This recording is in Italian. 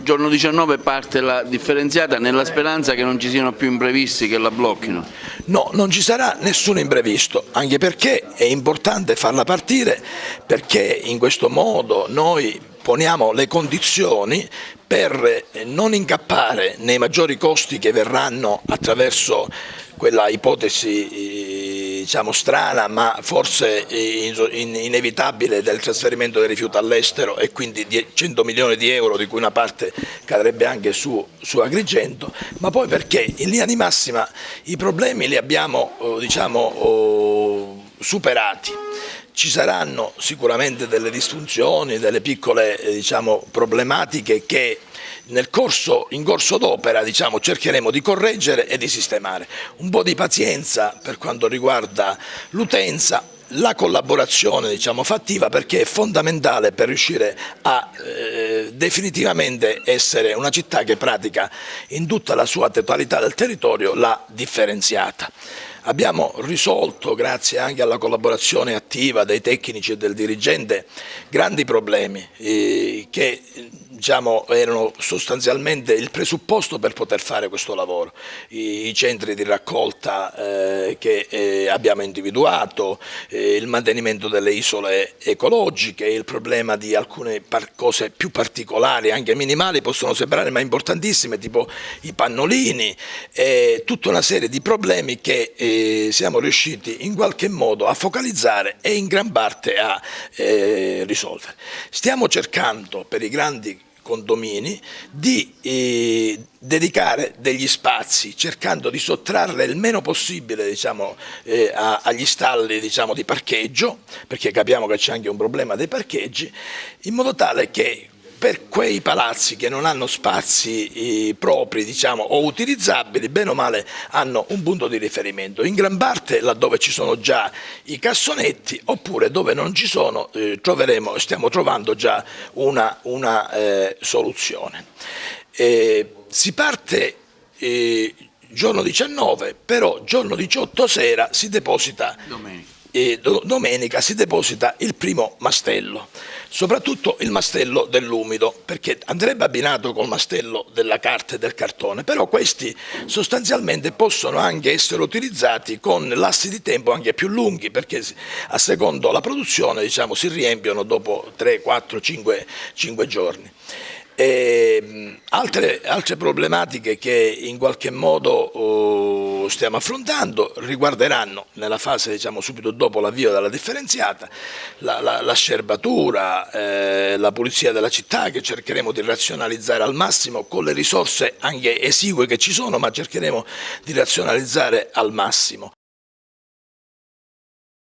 giorno 19 parte la differenziata nella speranza che non ci siano più imprevisti che la blocchino. No, non ci sarà nessun imprevisto, anche perché è importante farla partire, perché in questo modo noi poniamo le condizioni per non incappare nei maggiori costi che verranno attraverso quella ipotesi strana ma forse inevitabile del trasferimento del rifiuto all'estero, e quindi 100 milioni di euro, di cui una parte cadrebbe anche su Agrigento, ma poi perché in linea di massima i problemi li abbiamo superati. Ci saranno sicuramente delle disfunzioni, delle piccole problematiche che in corso d'opera cercheremo di correggere e di sistemare. Un po' di pazienza per quanto riguarda l'utenza, la collaborazione fattiva, perché è fondamentale per riuscire a definitivamente essere una città che pratica in tutta la sua totalità del territorio la differenziata. Abbiamo risolto, grazie anche alla collaborazione attiva dei tecnici e del dirigente, grandi problemi che erano sostanzialmente il presupposto per poter fare questo lavoro. I centri di raccolta che abbiamo individuato, il mantenimento delle isole ecologiche, il problema di alcune cose più particolari, anche minimali, possono sembrare ma importantissime, tipo i pannolini, tutta una serie di problemi che siamo riusciti in qualche modo a focalizzare e in gran parte a risolvere. Stiamo cercando per i grandi condomini di dedicare degli spazi, cercando di sottrarre il meno possibile agli stalli di parcheggio, perché capiamo che c'è anche un problema dei parcheggi, in modo tale che per quei palazzi che non hanno spazi propri o utilizzabili, bene o male hanno un punto di riferimento, in gran parte laddove ci sono già i cassonetti, oppure dove non ci sono stiamo trovando già una soluzione. Si parte giorno 19, però giorno 18 sera si deposita, domenica si deposita il primo mastello, soprattutto il mastello dell'umido, perché andrebbe abbinato col mastello della carta e del cartone, però questi sostanzialmente possono anche essere utilizzati con lassi di tempo anche più lunghi, perché a secondo la produzione si riempiono dopo 3, 4, 5 giorni. Altre problematiche che in qualche modo stiamo affrontando riguarderanno, nella fase subito dopo l'avvio della differenziata, la scerbatura, la pulizia della città, che cercheremo di razionalizzare al massimo con le risorse anche esigue che ci sono, ma cercheremo di razionalizzare al massimo.